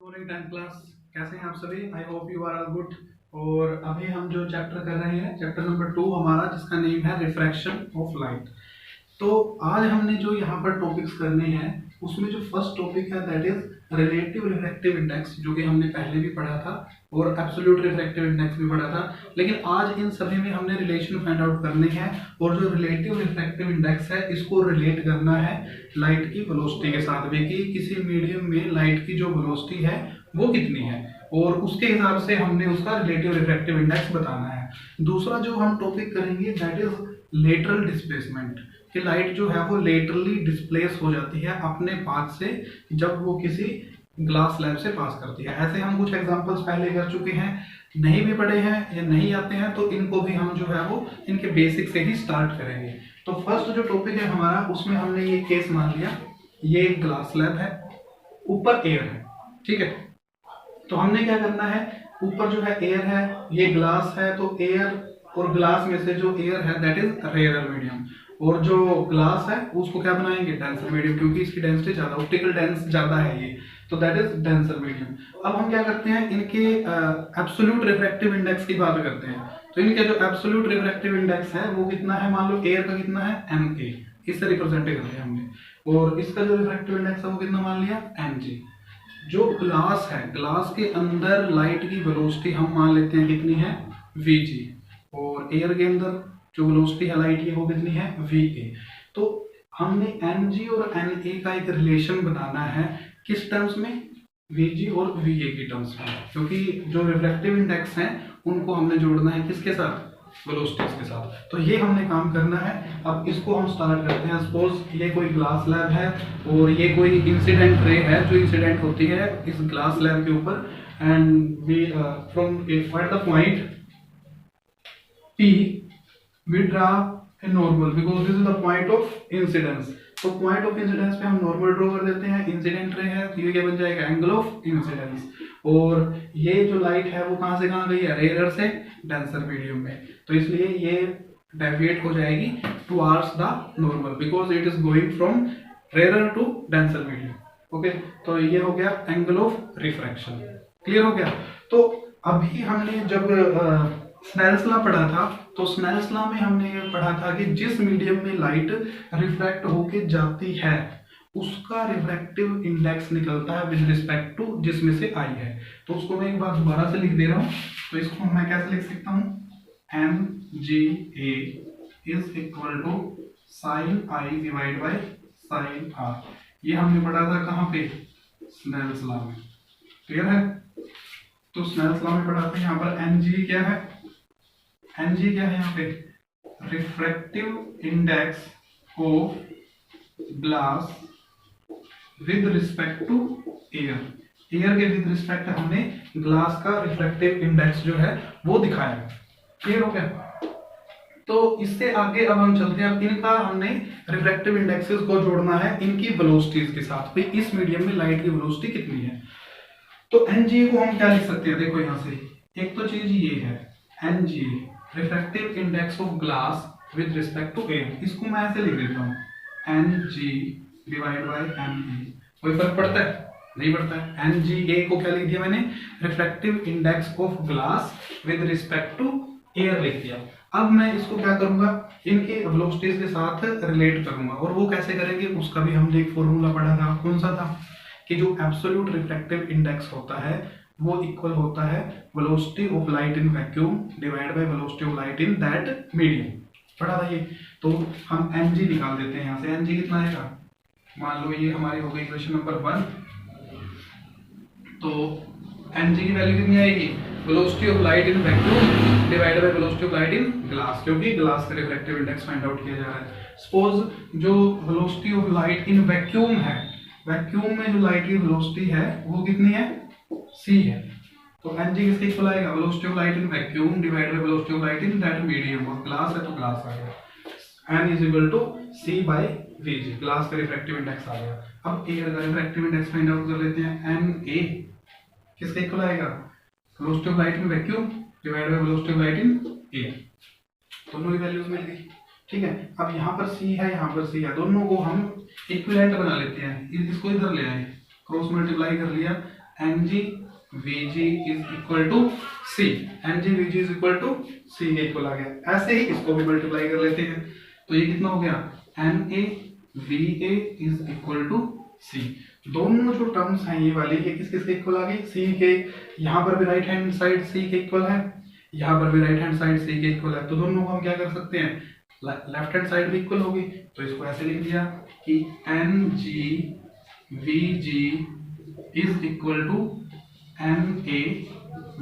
Morning 10th class. कैसे हैं आप सभी? I hope you are all good. और अभी हम जो चैप्टर कर रहे हैं, चैप्टर नंबर 2 हमारा, जिसका नेम है रिफ्रैक्शन ऑफ लाइट। तो आज हमने जो यहाँ पर टॉपिक्स करने हैं, उसमें जो फर्स्ट टॉपिक है that is relative refractive index, जो कि हमने पहले भी पढ़ा था, और एब्सोल्यूट रिफ्रैक्टिव इंडेक्स भी पढ़ा था। लेकिन आज इन सभी में हमने रिलेशन फाइंड आउट करने हैं, और जो रिलेटिव रिफ्रैक्टिव इंडेक्स है इसको रिलेट करना है लाइट की वेलोसिटी के साथ भी, कि किसी मीडियम में लाइट की जो वेलोसिटी है वो कितनी है, और उसके हिसाब से हमने उसका रिलेटिव रिफ्रैक्टिव इंडेक्स बताना है। दूसरा जो हम टॉपिक करेंगे दैट इज लेटरल डिस्प्लेसमेंट, कि लाइट जो है वो लेटरली डिस्प्लेस हो जाती है अपने पाथ से जब वो किसी ग्लास स्लैब से पास करती है। ऐसे हम कुछ एग्जांपल्स पहले कर चुके हैं, नहीं भी पढ़े हैं या नहीं आते हैं तो इनको भी हम जो है वो इनके बेसिक से ही स्टार्ट करेंगे। तो फर्स्ट जो टॉपिक है हमारा, उसमें हमने ये केस मान लिया, ये एक ग्लास स्लैब है, ऊपर एयर है, ठीक है। तो हमने क्या करना है, ऊपर जो है एयर है, ये ग्लास है, तो एयर और ग्लास में से जो एयर है दैट इज रेयर मीडियम, और जो ग्लास है उसको क्या बनाएंगे, डेंसर मीडियम, क्योंकि इसकी डेंसिटी ज्यादा, ऑप्टिकल डेंस ज्यादा है ये, तो दैट इज डेंसर मीडियम। अब हम क्या करते हैं, इनके एब्सोल्यूट रिफ्रैक्टिव इंडेक्स की बात करते हैं। तो इनके जो एब्सोल्यूट रिफ्रैक्टिव इंडेक्स है वो कितना है, मान लो एयर का कितना है, MA, इससे रिप्रेजेंट कर लिया हमने, और इसका जो रिफ्रैक्टिव इंडेक्स है वो कितना मान लिया, MG। जो ग्लास है, ग्लास के अंदर लाइट की वेलोसिटी हम मान लेते हैं कितनी है, VG, और एयर के अंदर जो वेलोसिटी है लाइट की वो कितनी है, VA। तो हमने MG और NA का एक रिलेशन बनाना है, किस टर्म्स में, VG और VA की टर्म्स में, क्योंकि जो रिफ्रैक्टिव इंडेक्स हैं उनको हमने जोड़ना है किसके साथ, वेलोसिटीज के साथ। तो ये हमने काम करना है। अब इसको हम स्टार्ट करते हैं। सपोज ये कोई ग्लास लैब है और ये कोई इंसिडेंट रे है जो इंसिडेंट होती है इस ग्लास लैब के ऊपर, and we from at the point P we draw a normal because this is the point of incidence। तो पॉइंट ऑफ इंसिडेंस पे हम नॉर्मल ड्रॉ कर देते हैं, इंसिडेंट रे है तो ये क्या बन जाएगा, एंगल ऑफ इंसिडेंस। और ये जो लाइट है वो कहां से कहां गई है, रेयर से डेंसर मीडियम में, तो इसलिए ये डेविएट हो जाएगी towards the normal because it is going from rare to denser medium. Okay, तो ये हो गया एंगल ऑफ रिफ्रैक्शन। क्लियर हो गया। तो अभी हमने जब स्नेल्स लॉ पढ़ा था, तो स्नेल्स लॉ में हमने ये पढ़ा था कि जिस मीडियम में लाइट रिफ्रैक्ट होके जाती है उसका रिफ्रैक्टिव इंडेक्स निकलता है विद रिस्पेक्ट टू जिसमें से आई है। तो उसको मैं एक बार दोबारा से लिख दे रहा हूं, तो इसको मैं कैसे लिख सकता हूं, MGA is equal to sine i divide by sine r. ये हमने पढ़ा था कहां पे, स्नेल्स लॉ में। क्लियर है। तो स्नेल्स लॉ में पढ़ा था, यहाँ पर MG क्या है, MG क्या है यहाँ पे, refractive index of glass with respect to air. Air के विद रिस्पेक्ट हमने ग्लास का रिफ्रैक्टिव इंडेक्स जो है वो दिखाया है। क्लियर हो गया। तो इससे आगे अब हम चलते हैं, अब इनका हमने रिफ्रैक्टिव इंडेक्सेस को जोड़ना है इनकी वेलोसिटीज के साथ, भाई इस मीडियम में लाइट की वेलोसिटी कितनी है। तो NG को हम क्या लिख सकते हैं, देखो यहाँ से एक तो चीज ये है, NG refractive index of glass with respect to air, इसको मैं ऐसे लिख देता हूँ NG डिवाइड बाय MA। कोई फर्क पड़ता है, नहीं पड़ता है। NGA को क्या लिख दिया मैंने, refractive index of glass with respect to air लिख दिया। अब मैं इसको क्या करूंगा, इनके वेलोसिटीज के साथ रिलेट करूंगा, और वो कैसे करेंगे उसका भी हमने एक फॉर्मूला पढ़ा था। कौन सा था, कि जो एब्सोल्यूट रिफ्रैक्टिव इंडेक्स होता है वो इक्वल होता है velocity of light in vacuum divide by velocity of light in that medium. पढ़ा था ये। तो हम MG निकाल देते हैं यहाँ से। MG कितना आएगा, मान लो ये हमारी हो गई इक्वेशन नंबर 1। तो MG की वैल्यू कितनी आएगी, velocity of light in vacuum divided by velocity of light in glass, क्योंकि ग्लास का रिफ्रैक्टिव इंडेक्स फाइंड आउट किया जा रहा है। सपोज जो velocity of light in vacuum है, वैक्यूम में जो लाइट की वेलोसिटी है वो कितनी है, C है। तो MG किसके इक्वल आएगा, velocity of light in vacuum divided by velocity of light in that medium, और ग्लास है तो ग्लास आ गया, N is equal to C by VG, glass का रिफ्रैक्टिव इंडेक्स आ गया। अब एयर का रिफ्रैक्टिव इंडेक्स फाइंड आउट कर लेते हैं। NA किसके इक्वल आएगा, velocity of light in vacuum divided by velocity of light in air, दोनों की वैल्यूज मिल गई। ठीक है। अब यहाँ पर C है, यहाँ पर C है, दोनों को हम इक्विवेलेंट बना लेते हैं। इसको इधर ले आए, क्रॉस मल्टीप्लाई कर लिया, N ji we ji is equal to C, N ji we ji is equal to C के इक्वल आ गया। ऐसे ही इसको भी मल्टीप्लाई कर लेते हैं, तो ये कितना हो गया, N A V A is equal to C. दोनों जो टर्म्स हैं ये वाली, ये किस किस के इक्वल आ गई, सी के, यहाँ पर भी राइट हैंड साइड सी के इक्वल है, यहाँ पर भी राइट हैंड साइड सी के इक्वल है, तो दोनों को हम क्या कर सकते हैं, लेफ्ट हैंड साइड भी इक्वल होगी, तो इसको ऐसे लिख दिया कि n ji we ji is equal to n A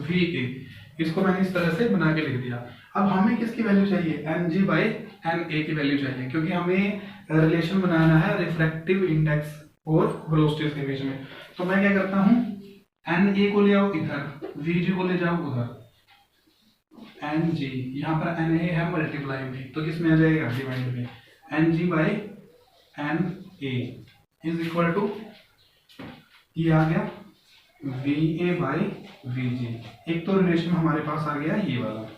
V a. इसको मैंने इस तरह से बना के लिख दिया। अब हमें किसकी वैल्यू चाहिए, n ji by N a की वैल्यू चाहिए, क्योंकि हमें रिलेशन बनाना है रिफ्रैक्टिव इंडेक्स और वेलोसिटीज के बीच में। तो मैं क्या करता हूं, एन ए को ले आओ इधर, वी जी को ले जाओ उधर, एन जी, यहाँ पर एन ए है मल्टीप्लाई में, तो किसमें आ जाएगा, डिवाइड में, n ji by N a is equal to, ये आ गया v A by we g. एक तो रिलेशन हमारे पास आ गया ये वाला।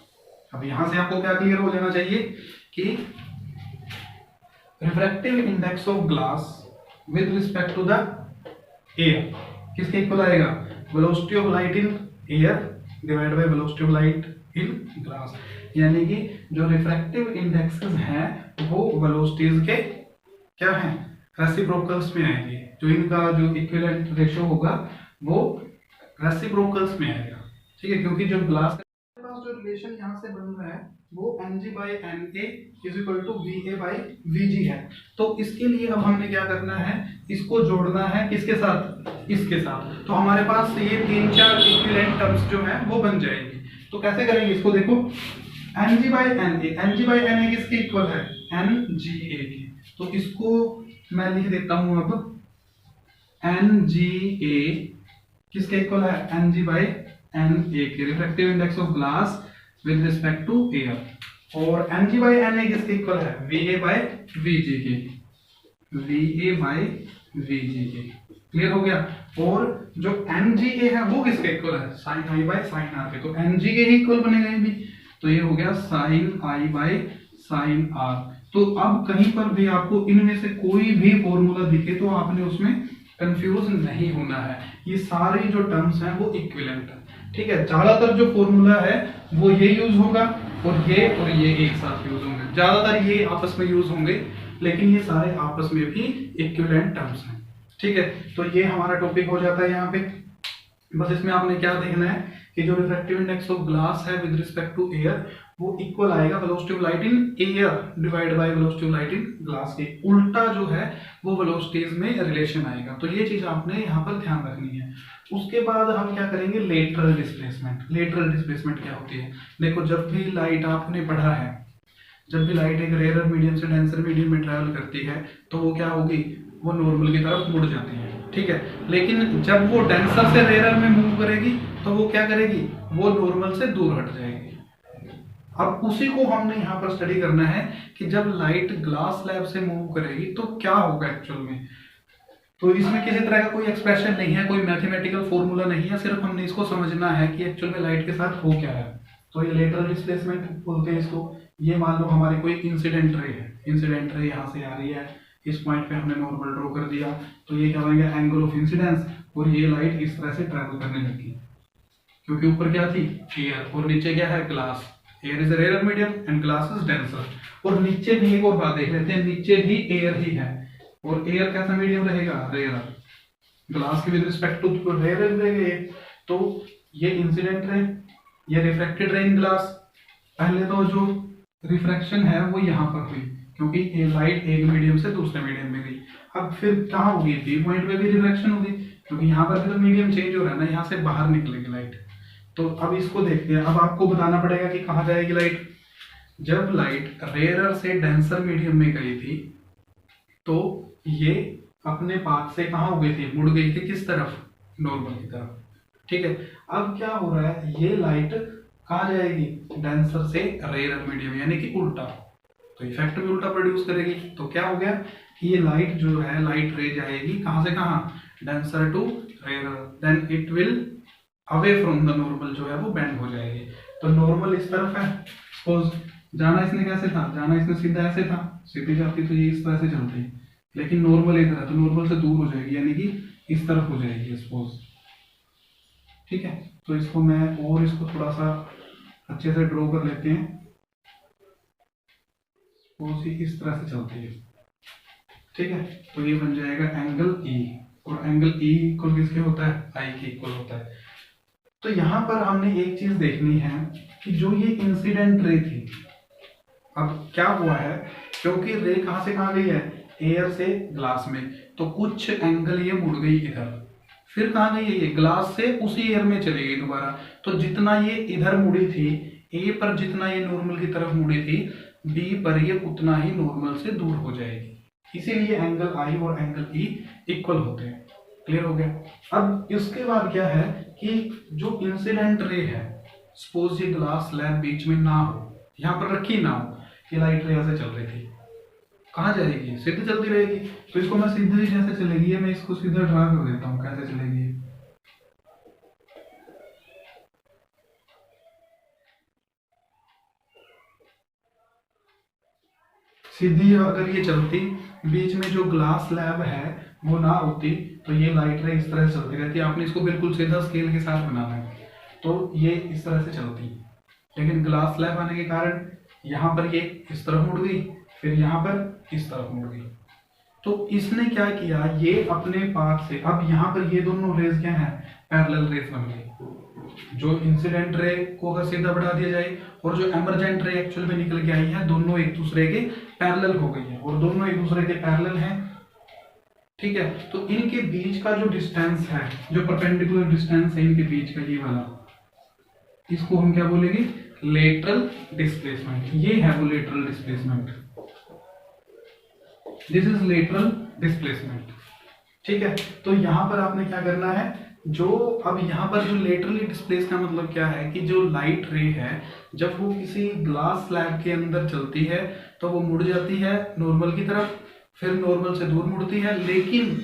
अब यहां से आपको क्या क्लियर हो जाना चाहिए कि refractive index of glass with respect to the air किसके इक्वल आएगा, velocity of light in air divide by velocity of light in glass. यानी कि जो रिफ्रैक्टिव इंडेक्सेस हैं वो वेलोसिटीज के क्या हैं, रेसिप्रोकल्स में आएंगे। जो इनका जो इक्विवेलेंट रेशियो होगा वो रेसिप्रोकल्स में आएगा, ठीक है, क्योंकि जो ग्लास के पास जो रिलेशन यहाँ से बन रहा है वो n ji by N a is equal to v A by we g है। तो इसके लिए अब हमने क्या करना है, इसको जोड़ना है किसके साथ, इसके साथ। तो हमारे पास ये 3-4 इक्विवेलेंट टर्म्स जो है वो बन जाएगी। तो कैसे करेंगे इसको, देखो n ji by N a, n ji by N A किसके इक्वल है, एन जी ए की। तो इसको मैं लिख देता हूं अब, एन जी ए किसके इक्वल है, N ji by N A के, refractive index of glass with respect to air. और N ji by N A किसके इक्वल है, V A by we G के, V A by we G के। Clear हो गया। और जो एन जी ए है वो किसके इक्वल है, sine i by sine r के। तो एन जी के ही इक्वल बनेगा ये भी, तो ये हो गया sine i by sine r. तो अब कहीं पर भी आपको इनमें से कोई भी फॉर्मूला दिखे तो आपने उसमें कंफ्यूज नहीं होना है, ये सारे जो टर्म्स हैं वो इक्विवेलेंट है, ठीक है। ज्यादातर जो फॉर्मूला है वो ये यूज होगा और ये एक साथ यूज होंगे, ज्यादातर ये आपस में यूज होंगे, लेकिन ये सारे आपस में भी इक्विवेलेंट टर्म्स हैं, ठीक है। तो ये हमारा टॉपिक हो जाता है यहाँ पे। बस इसमें आपने क्या देखना है कि जो रिफ्रैक्टिव इंडेक्स ऑफ ग्लास है विद रिस्पेक्ट टू एयर वो इक्वल आएगा velocity of light in air divide by velocity of light in glass के। उल्टा जो है वो वेलोसिटीज में रिलेशन आएगा। तो ये चीज आपने यहाँ पर ध्यान रखनी है। उसके बाद हम क्या करेंगे, लेटरल डिस्प्लेसमेंट। लेटरल डिस्प्लेसमेंट क्या होती है, देखो जब भी लाइट आपने पढ़ा है, जब भी लाइट एक रेयर मीडियम से डेंसर मीडियम में ट्रैवल करती है तो वो क्या होगी, वो नॉर्मल की तरफ मुड़ जाती है, ठीक है। लेकिन जब वो डेंसर से रेयर में मूव करेगी तो वो क्या करेगी, वो नॉर्मल से दूर हट जाएगी। अब उसी को हमने यहाँ पर स्टडी करना है कि जब लाइट ग्लास स्लैब से मूव करेगी तो क्या होगा एक्चुअल में। तो इसमें किसी तरह का कोई एक्सप्रेशन नहीं है, कोई मैथमेटिकल फॉर्मूला नहीं है, सिर्फ हमने इसको समझना है कि एक्चुअल में लाइट के साथ हो क्या है। तो ये लेटरल डिस्प्लेसमेंट बोलते हैं इसको। ये मान लो हमारी कोई इंसिडेंट रे है, इंसिडेंट रे यहाँ से आ रही है, इस पॉइंट पे हमने नॉर्मल ड्रॉ कर दिया, तो ये क्या बनेगा, एंगल ऑफ इंसिडेंस। और ये लाइट इस तरह से ट्रैवल करने लगी क्योंकि ऊपर क्या थी, एयर, और नीचे क्या है, glass. Air is a rare medium and glass is denser. और नीचे भी एक और बात देख लेते हैं, नीचे भी एयर ही है, और एयर कैसा मीडियम रहेगा, रेयर। ग्लास के विद रिस्पेक्ट टू रेयर रहेगा। तो ये इंसिडेंट रे, ये रिफ्रैक्टेड रे इन ग्लास। पहले तो जो रिफ्रैक्शन है वो यहाँ पर हुई क्योंकि ये लाइट एक मीडियम से दूसरे मीडियम में गई। अब फिर कहाँ होगी, बी पॉइंट पे भी रिफ्रैक्शन होगी क्योंकि यहाँ पर भी तो मीडियम चेंज हो रहा है ना, यहाँ से बाहर निकलेगी लाइट। तो अब इसको देखते हैं। अब आपको बताना पड़ेगा कि कहाँ जाएगी लाइट। जब लाइट रेयरर से डेंसर मीडियम में गई थी तो ये अपने पाथ से कहाँ हो गई थी, मुड़ गई थी किस तरफ, नॉर्मल की तरफ, ठीक है। अब क्या हो रहा है, ये लाइट कहाँ जाएगी, डेंसर से रेयरर मीडियम, यानी कि उल्टा। तो इफेक्ट भी उल्टा प्रोड्यूस करेगी। तो क्या हो गया कि ये लाइट जो है, लाइट रे जाएगी कहाँ से कहाँ, denser to rarer, then it will away from the normal, जो है वो बेंड हो जाएगी। तो नॉर्मल इस तरफ है, सपोज जाना इसने कैसे था, जाना इसने सीधा ऐसे था, सीधी जाती तो ये इस तरह से चलती, लेकिन नॉर्मल इधर है तो नॉर्मल से दूर हो जाएगी, यानी कि इस तरफ हो जाएगी सपोज, ठीक है, तो इसको मैं और इसको थोड़ा सा अच्छे से ड्रॉ कर लेते हैं। वो सी इस तरह से चलती है, ठीक है। तो ये बन जाएगा एंगल ई, और एंगल ई इक्वल किसके होता है, आई के इक्वल होता है। तो यहाँ पर हमने एक चीज देखनी है कि जो ये इंसिडेंट रे थी, अब क्या हुआ है, क्योंकि रे कहाँ से कहाँ गई है, एयर से ग्लास में, तो कुछ एंगल ये मुड़ गई इधर, फिर कहाँ गई है, ये ग्लास से उसी एयर में चली गई दोबारा। तो जितना ये इधर मुड़ी थी ए पर, जितना ये नॉर्मल की तरफ मुड़ी थी बी पर, ये उतना ही नॉर्मल से दूर हो जाएगी। इसीलिए एंगल आई और एंगल ई इक्वल होते हैं। क्लियर हो गया। अब इसके बाद क्या है कि जो इंसिडेंट रे है, सपोज ये ग्लास स्लैब बीच में ना हो, यहाँ पर रखी ना हो, ये लाइट रे ऐसे चल रही थी, कहाँ जाएगी, सीधी चलती रहेगी। तो इसको मैं सीधी जैसे चलेगी है, मैं इसको सीधा ड्रा कर देता हूँ, कैसे चलेगी। सीधी अगर ये चलती, बीच में जो ग्लास स्लैब है वो ना होती, तो ये लाइट रे इस तरह से चलती रहती। आपने इसको बिल्कुल सीधा स्केल के साथ बनाना है, तो ये इस तरह से चलती। लेकिन ग्लास स्लैब आने के कारण यहाँ पर ये इस तरफ मुड़ गई, फिर यहाँ पर इस तरफ मुड़ गई। तो इसने क्या किया, ये अपने पाथ से, अब यहाँ पर ये दोनों रेज क्या है, पैरेलल रेज बन गई। जो इंसिडेंट रे को अगर सीधा बढ़ा दिया जाए और जो एमरजेंट रे एक्चुअल में निकल के आई है, दोनों एक दूसरे के पैरेलल हो गई है, और दोनों एक दूसरे के पैरेलल हैं, ठीक है। तो इनके बीच का जो डिस्टेंस है, जो परपेंडिकुलर डिस्टेंस है इनके बीच का, ये वाला, इसको हम क्या बोलेंगे, लेटरल डिस्प्लेसमेंट। ये है वो lateral displacement, this is lateral displacement, ठीक है। तो यहां पर आपने क्या करना है, जो अब यहाँ पर जो लेटरली डिस्प्लेस का मतलब क्या है कि जो लाइट रे है, जब वो किसी ग्लास स्लैब के अंदर चलती है तो वो मुड़ जाती है नॉर्मल की तरफ, फिर नॉर्मल से दूर मुड़ती है, लेकिन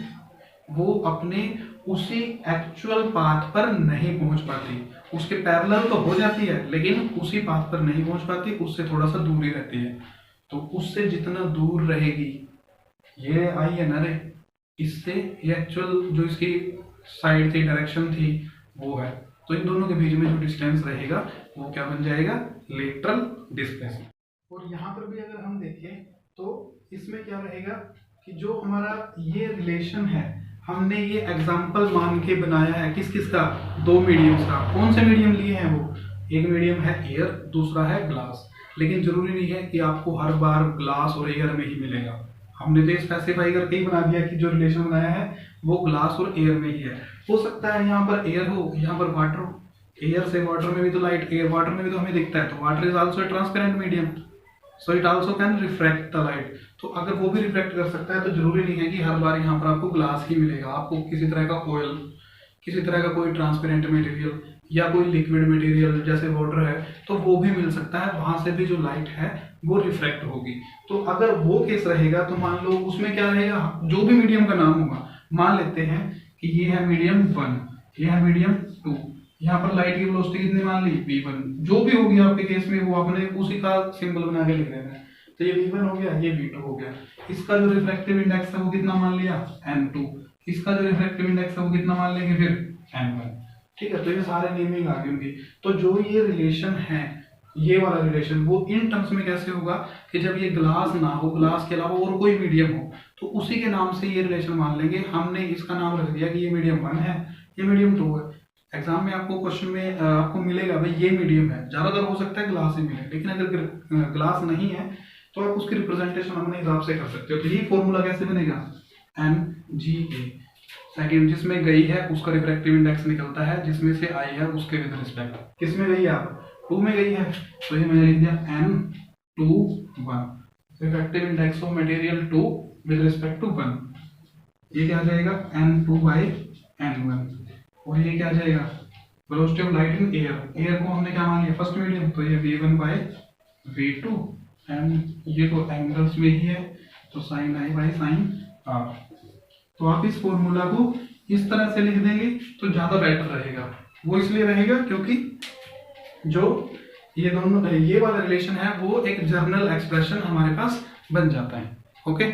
वो अपने उसी एक्चुअल पाथ पर नहीं पहुंच पाती। उसके पैरेलल तो हो जाती है, लेकिन उसी पाथ पर नहीं पहुंच पाती, उससे थोड़ा सा दूर ही रहती है। तो उससे जितना दूर रहेगी, ये आई है ना रे, इससे ये एक्चुअल जो इसकी साइड थी, डायरेक्शन थी, वो है। तो इन दोनों के बीच में जो डिस्टेंस रहेगा वो क्या बन जाएगा, लेटरल डिस्प्लेसमेंट। और यहाँ पर भी अगर हम देखें तो इसमें क्या रहेगा कि जो हमारा ये रिलेशन है, हमने ये एग्जाम्पल मान के बनाया है, किस किस का, दो मीडियम्स का। कौन से मीडियम लिए हैं वो, एक मीडियम है एयर, दूसरा है ग्लास। लेकिन जरूरी नहीं है कि आपको हर बार ग्लास और एयर में ही मिलेगा। हमने तो स्पेसिफाई करके ही बना दिया कि जो रिलेशन बनाया है वो ग्लास और एयर में ही है। हो सकता है यहाँ पर एयर हो, यहाँ पर वाटर हो, एयर से वाटर में भी तो लाइट, एयर वाटर में भी तो हमें दिखता है, तो water is also a transparent medium, so it also can reflect the light. तो अगर वो भी रिफ्लेक्ट कर सकता है, तो जरूरी नहीं है कि हर बार यहाँ पर आपको ग्लास ही मिलेगा। आपको किसी तरह का ऑयल, किसी तरह का कोई ट्रांसपेरेंट मटेरियल या कोई लिक्विड मटेरियल जैसे वाटर है, तो वो भी मिल सकता है, वहां से भी जो लाइट है वो रिफ्लेक्ट होगी। तो अगर वो केस रहेगा तो मान लो उसमें क्या रहेगा, जो भी मीडियम का नाम होगा, मान लेते हैं कि ये है मीडियम 1, ये है मीडियम 2, यहाँ पर लाइट की वेलोसिटी कितनी मान ली, v1। जो भी हो गया आपके केस में वो आपने उसी का सिंबल बना के लिख देना है। तो ये v1 हो गया, ये v2 हो गया। इसका जो रिफ्लेक्टिव इंडेक्स है वो कितना मान लिया, n2। इसका जो रिफ्लेक्टिव इंडेक्स है वो कितना मान लेंगे फिर, n1। ठीक है, तो ये सारे नेमिंग आ गई उनकी। तो जो ये रिलेशन है, ये वाला रिलेशन, वो इन टर्म्स में कैसे होगा कि जब ये ग्लास ना हो, ग्लास के अलावा और कोई मीडियम हो, तो उसी के नाम से ये रिलेशन मान लेंगे। हमने इसका नाम रख दिया कि ये मीडियम 1 है, ये मीडियम 2 है। एग्जाम में आपको क्वेश्चन में आपको मिलेगा भाई ये मीडियम है, ज्यादातर हो सकता है ग्लास ही मिले, लेकिन अगर ग्लास नहीं है तो आप उसकी रिप्रेजेंटेशन अपने हिसाब से कर सकते हो। तो ये फॉर्मूला कैसे बनेगा, NGA, सेकंड जिसमें गई है उसका रिफ्रैक्टिव इंडेक्स निकलता है, जिसमें से आई है उसके विद रिस्पेक्ट। किसमें गई है, आप 2 में गई है, तो ये मैंने लिख दिया N21, refractive index of material 2 with respect to 1। ये क्या आ जाएगा, N2/N1। और ये क्या आ जाएगा, velocity of light in air, air को हमने क्या मान लिया, फर्स्ट मीडियम, तो ये V1/V2, एंड ये तो एंगल्स में ही है, तो sin I/sin R। तो आप इस फॉर्मूला को इस तरह से लिख देंगे तो ज्यादा बेटर रहेगा। वो इसलिए रहेगा क्योंकि जो ये दोनों, ये वाला रिलेशन है वो एक जर्नल एक्सप्रेशन हमारे पास बन जाता है। ओके।